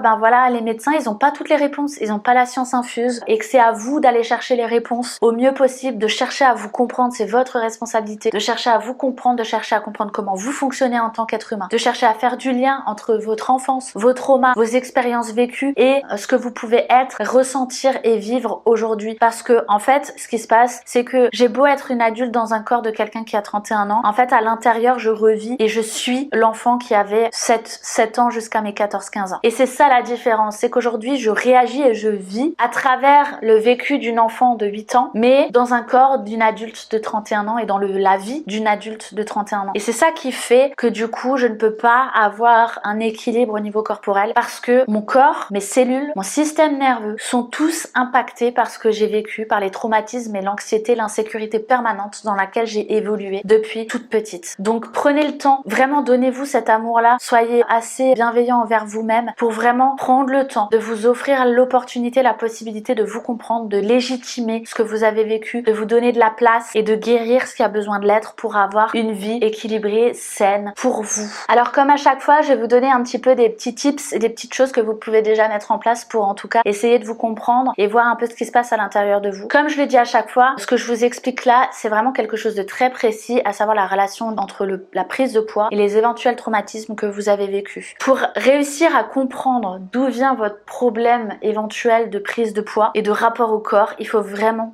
les médecins ils ont pas toutes les réponses, ils ont pas la science infuse et que c'est à vous d'aller chercher les réponses au mieux possible, de chercher à vous comprendre, c'est votre responsabilité, de chercher à vous comprendre, de chercher à comprendre comment vous fonctionnez en tant qu'être humain, de chercher à faire du lien entre votre enfance, vos traumas, vos expériences vécues et ce que vous pouvez être, ressentir et vivre aujourd'hui parce que en fait ce qui se passe c'est que j'ai beau être une adulte dans un corps de quelqu'un qui a 31 ans, en fait à l'intérieur je revis et je suis l'enfant qui avait 7 ans jusqu'à mes 14-15 ans. Et c'est ça la différence, c'est qu'aujourd'hui je réagis et je vis à travers le vécu d'une enfant de 8 ans, mais dans un corps d'une adulte de 31 ans et dans la vie d'une adulte de 31 ans. Et c'est ça qui fait que du coup je ne peux pas avoir un équilibre au niveau corporel parce que mon corps, mes cellules, mon système nerveux sont tous impactés par ce que j'ai vécu, par les traumatismes et l'anxiété, l'insécurité permanente dans laquelle j'ai évolué depuis toute petite. Donc prenez le temps, vraiment donnez-vous cet amour-là, soyez assez bienveillant envers vous-même pour vraiment prendre le temps de vous offrir l'opportunité, la possibilité de vous comprendre, de légitimer ce que vous avez vécu, de vous donner de la place et de guérir ce qui a besoin de l'être pour avoir une vie équilibrée, saine pour vous. Alors comme à chaque fois, je vais vous donner un petit peu des petits tips et des petites choses que vous pouvez déjà mettre en place pour en tout cas essayer de vous comprendre et voir un peu ce qui se passe à l'intérieur de vous. Comme je le dis à chaque fois, ce que je vous explique là, c'est vraiment quelque chose de très précis, à savoir la relation entre la prise de poids et les éventuels traumatismes que vous avez vécus. Pour réussir à comprendre d'où vient votre problème éventuel de prise de poids et de rapport au corps, il faut vraiment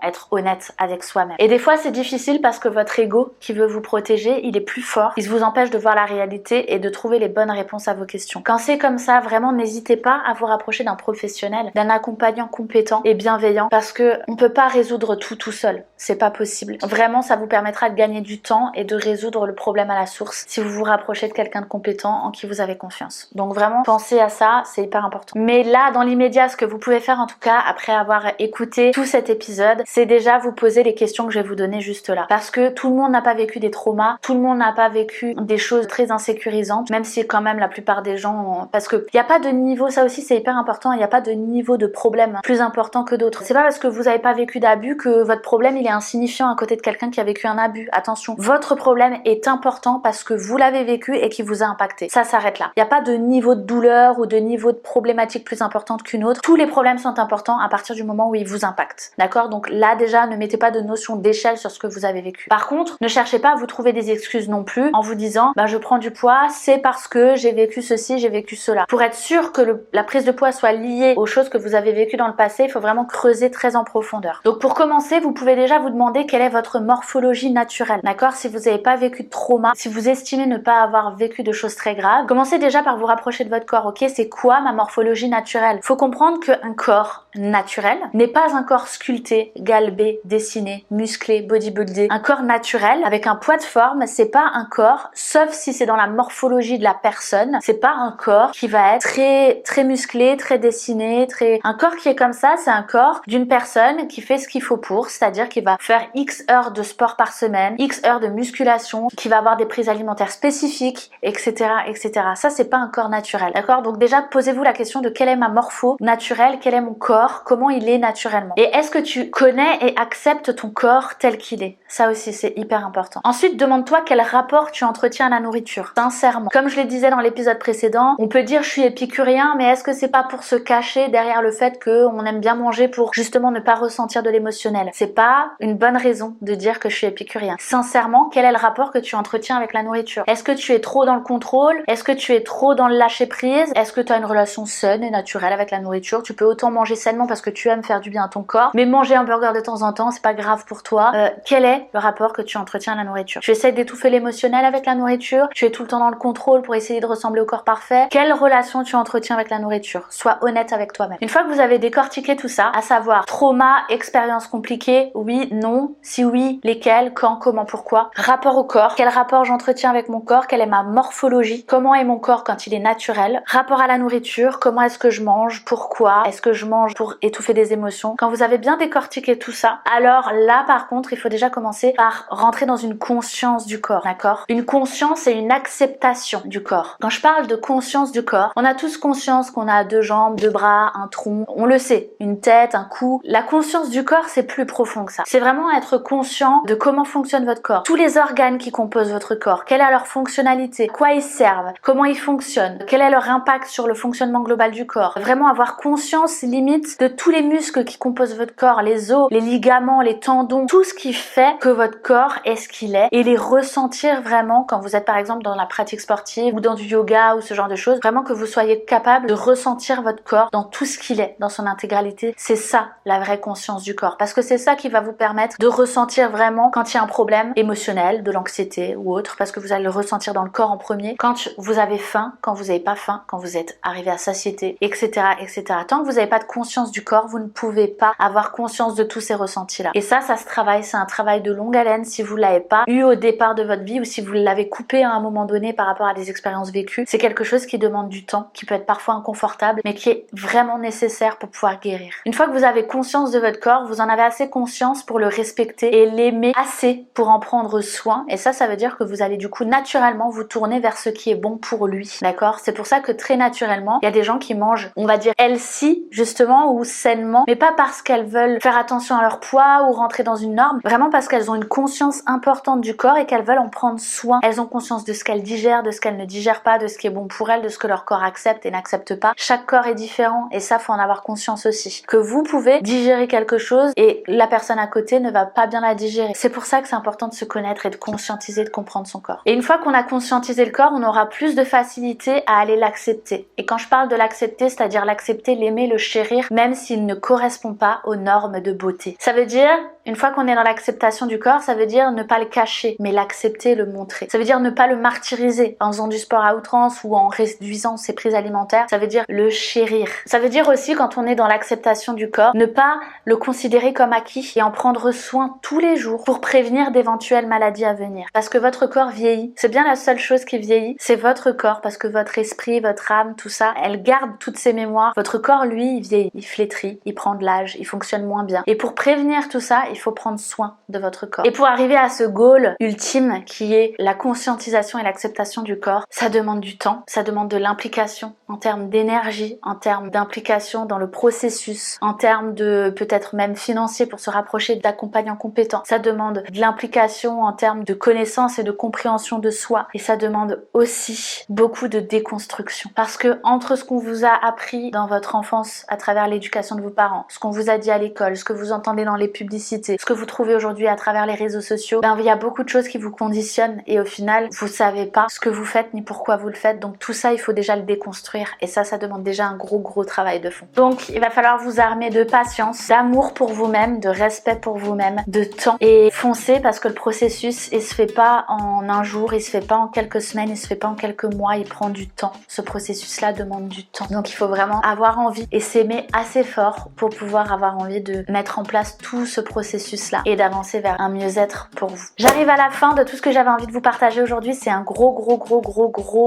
être honnête avec soi-même. Et des fois c'est difficile parce que votre ego qui veut vous protéger, il est plus fort, il vous empêche de voir la réalité et de trouver les bonnes réponses à vos questions. Quand c'est comme ça, vraiment n'hésitez pas à vous rapprocher d'un professionnel, d'un accompagnant compétent et bienveillant, parce que on peut pas résoudre tout seul, c'est pas possible. Vraiment ça vous permettra de gagner du temps et de résoudre le problème à la source si vous vous rapprochez de quelqu'un de compétent en qui vous avez confiance. Donc vraiment pensez à ça, c'est hyper important. Mais là dans l'immédiat, ce que vous pouvez faire en tout cas après avoir écouté tout cet épisode, c'est déjà vous poser les questions que je vais vous donner juste là. Parce que tout le monde n'a pas vécu des traumas, tout le monde n'a pas vécu des choses très insécurisantes, même si quand même la plupart des gens, parce que il n'y a pas de niveau, ça aussi c'est hyper important, il n'y a pas de niveau de problème plus important que d'autres. C'est pas parce que vous n'avez pas vécu d'abus que votre problème il est insignifiant à côté de quelqu'un qui a vécu un abus. Attention, votre problème est important parce que vous l'avez vécu et qui vous a impacté. Ça s'arrête là. Il n'y a pas de niveau de douleur ou de niveau de problématique plus importante qu'une autre. Tous les problèmes sont importants à partir du moment où ils vous impactent. D'accord? Donc là déjà, ne mettez pas de notion d'échelle sur ce que vous avez vécu. Par contre, ne cherchez pas à vous trouver des excuses non plus en vous disant je prends du poids, c'est parce que j'ai vécu ceci, j'ai vécu cela. Pour être sûr que la prise de poids soit liée aux choses que vous avez vécues dans le passé, il faut vraiment creuser très en profondeur. Donc pour commencer, vous pouvez déjà vous demander quelle est votre morphologie naturelle. D'accord? Si vous n'avez pas vécu de trauma, si vous estimez ne pas avoir vécu de choses très graves, commencez déjà par vous rapprocher de votre corps. Ok, c'est quoi ma morphologie naturelle? Faut comprendre qu'un corps naturel n'est pas un corps sculpté, galbé, dessiné, musclé, bodybuildé. Un corps naturel avec un poids de forme, c'est pas un corps, sauf si c'est dans la morphologie de la personne, c'est pas un corps qui va être très musclé, très dessiné, un corps qui est comme ça, c'est un corps d'une personne qui fait ce qu'il faut pour, c'est-à-dire qui va faire X heures de sport par semaine, X heures de musculation, qui va avoir des prises alimentaires spécifiques, etc., etc. Ça, c'est pas un corps naturel, d'accord? Donc déjà, posez-vous la question de quelle est ma morpho naturelle, quel est mon corps, comment il est naturellement. Et est-ce que tu connais et acceptes ton corps tel qu'il est? Ça aussi, c'est hyper important. Ensuite, demande-toi quel rapport tu entretiens à la nourriture, sincèrement. Comme je le disais dans l'épisode précédent, on peut dire je suis épicurien, mais est-ce que c'est pas pour se cacher derrière le fait qu'on aime bien manger pour justement ne pas ressentir de l'émotionnel? C'est pas une bonne raison de dire que je suis épicurien. Sincèrement, quel est le rapport que tu entretiens avec la nourriture? Est-ce que tu es trop dans le contrôle? Est-ce que tu es trop dans le lâcher prise? Est-ce que tu as une relation saine et naturelle avec la nourriture? Tu peux autant manger sainement parce que tu aimes faire du bien à ton corps, mais manger un burger de temps en temps, c'est pas grave pour toi. Quel est le rapport que tu entretiens à la nourriture? Tu essaies d'étouffer l'émotionnel avec la nourriture? Tu es tout le temps dans le contrôle pour essayer de ressembler au corps parfait? Quelle relation tu entretiens avec la nourriture? Sois honnête avec toi-même. Une fois que vous avez décortiqué tout ça, à savoir trauma, expérience compliquée, oui, non, si oui, lesquelles, quand, comment, pourquoi, rapport au corps, quel rapport j'entretiens avec mon corps, quelle est ma morphologie, comment est mon corps quand il est naturel, rapport à la nourriture, comment est-ce que je mange, pourquoi, est-ce que je mange pour étouffer des émotions. Quand vous avez bien décortiqué tout ça, alors là par contre, il faut déjà commencer par rentrer dans une conscience du corps, d'accord? Une conscience et une acceptation du corps. Quand je parle de conscience du corps, on a tous conscience qu'on a deux jambes, deux bras, un tronc, on le sait, une tête, un cou. La conscience du corps, c'est plus profond que ça. C'est vraiment être conscient de comment fonctionne votre corps. Tous les organes qui composent votre corps, quelle est leur fonctionnalité, à quoi ils servent, comment ils fonctionnent, quel est leur impact sur le fonctionnement global du corps. Vraiment avoir conscience limite de tous les muscles qui composent votre corps, les os, les ligaments, les tendons, tout ce qui fait que votre corps est ce qu'il est, et les ressentir vraiment quand vous êtes par exemple dans la pratique sportive ou dans du yoga ou ce genre de choses, vraiment que vous soyez capable de ressentir votre corps dans tout ce qu'il est, dans son intégralité. C'est ça la vraie conscience du corps, parce que c'est ça qui va vous permettre de ressentir vraiment quand il y a un problème émotionnel, de l'anxiété ou autre, parce que vous allez le ressentir dans le corps en premier, quand vous avez faim, quand vous n'avez pas faim, quand vous êtes arrivé à satiété, etc., etc. Tant que vous n'avez pas de conscience du corps, vous ne pouvez pas avoir conscience de tous ces ressentis-là. Et ça se travaille, c'est un travail de longue haleine. Si vous l'avez pas eu au départ de votre vie ou si vous l'avez coupé à un moment donné par rapport à des expériences vécues, c'est quelque chose qui demande du temps, qui peut être parfois inconfortable, mais qui est vraiment nécessaire pour pouvoir guérir. Une fois que vous avez conscience de votre corps, vous en avez assez conscience pour le respecter et l'aimer assez pour en prendre soin. Et ça veut dire que vous allez du coup naturellement vous tourner vers ce qui est bon pour lui. D'accord? C'est pour ça que très naturellement, il y a des gens qui mangent, on va dire healthy justement, ou sainement, mais pas parce qu'elles veulent faire attention à leur poids ou rentrer dans une norme, vraiment parce qu'elles ont une conscience importante du corps et qu'elles veulent en prendre soin. Elles ont conscience de ce qu'elles digèrent, de ce qu'elles ne digèrent pas, de ce qui est bon pour elles, de ce que leur corps accepte et n'accepte pas. Chaque corps est différent et ça, faut en avoir conscience aussi. Que vous pouvez digérer quelque chose et la personne à côté ne va pas bien la digérer. C'est pour ça que c'est important de se connaître et de conscientiser, de comprendre important de son corps. Et une fois qu'on a conscientisé le corps, on aura plus de facilité à aller l'accepter. Et quand je parle de l'accepter, c'est-à-dire l'accepter, l'aimer, le chérir, même s'il ne correspond pas aux normes de beauté. Ça veut dire, une fois qu'on est dans l'acceptation du corps, ça veut dire ne pas le cacher, mais l'accepter, le montrer. Ça veut dire ne pas le martyriser en faisant du sport à outrance ou en réduisant ses prises alimentaires. Ça veut dire le chérir. Ça veut dire aussi, quand on est dans l'acceptation du corps, ne pas le considérer comme acquis et en prendre soin tous les jours pour prévenir d'éventuelles maladies à venir. Parce que votre corps vieillit. C'est bien la seule chose qui vieillit, c'est votre corps, parce que votre esprit, votre âme, tout ça, elle garde toutes ses mémoires. Votre corps, lui, il vieillit, il flétrit, il prend de l'âge, il fonctionne moins bien. Et pour prévenir tout ça, il faut prendre soin de votre corps. Et pour arriver à ce goal ultime qui est la conscientisation et l'acceptation du corps, ça demande du temps, ça demande de l'implication en termes d'énergie, en termes d'implication dans le processus, en termes de peut-être même financier pour se rapprocher d'accompagnants compétents. Ça demande de l'implication en termes de connaissance et de compréhension de soi. Et ça demande aussi beaucoup de déconstruction. Parce que entre ce qu'on vous a appris dans votre enfance à travers l'éducation de vos parents, ce qu'on vous a dit à l'école, ce que vous entendez dans les publicités, ce que vous trouvez aujourd'hui à travers les réseaux sociaux, il y a beaucoup de choses qui vous conditionnent et au final, vous savez pas ce que vous faites ni pourquoi vous le faites. Donc tout ça, il faut déjà le déconstruire et ça demande déjà un gros travail de fond. Donc il va falloir vous armer de patience, d'amour pour vous-même, de respect pour vous-même, de temps et foncez parce que le processus, il se fait pas en un jour, il se fait pas en quelques semaines, il se fait pas en quelques mois, il prend du temps. Ce processus-là demande du temps. Donc il faut vraiment avoir envie et s'aimer assez fort pour pouvoir avoir envie de mettre en place tout ce processus-là et d'avancer vers un mieux-être pour vous. J'arrive à la fin de tout ce que j'avais envie de vous partager aujourd'hui. C'est un gros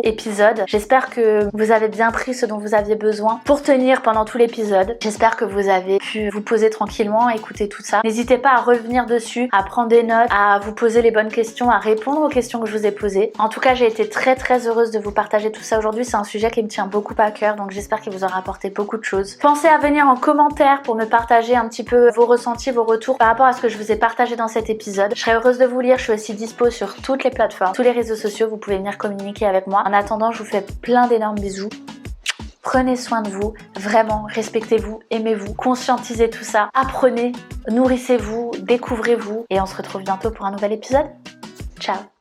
épisode. J'espère que vous avez bien pris ce dont vous aviez besoin pour tenir pendant tout l'épisode. J'espère que vous avez pu vous poser tranquillement, écouter tout ça. N'hésitez pas à revenir dessus, à prendre des notes, à vous poser les bonnes questions, à répondre aux questions que je vous ai posées. En tout cas, j'ai été très heureuse de vous partager tout ça aujourd'hui. C'est un sujet qui me tient beaucoup à cœur, donc j'espère qu'il vous aura apporté beaucoup de choses. Pensez à venir en commentaire pour me partager un petit peu vos ressentis, vos retours par rapport à ce que je vous ai partagé dans cet épisode. Je serai heureuse de vous lire. Je suis aussi dispo sur toutes les plateformes, tous les réseaux sociaux. Vous pouvez venir communiquer avec moi. En attendant, je vous fais plein d'énormes bisous. Prenez soin de vous, vraiment, respectez-vous, aimez-vous, conscientisez tout ça, apprenez, nourrissez-vous, découvrez-vous et on se retrouve bientôt pour un nouvel épisode. Ciao!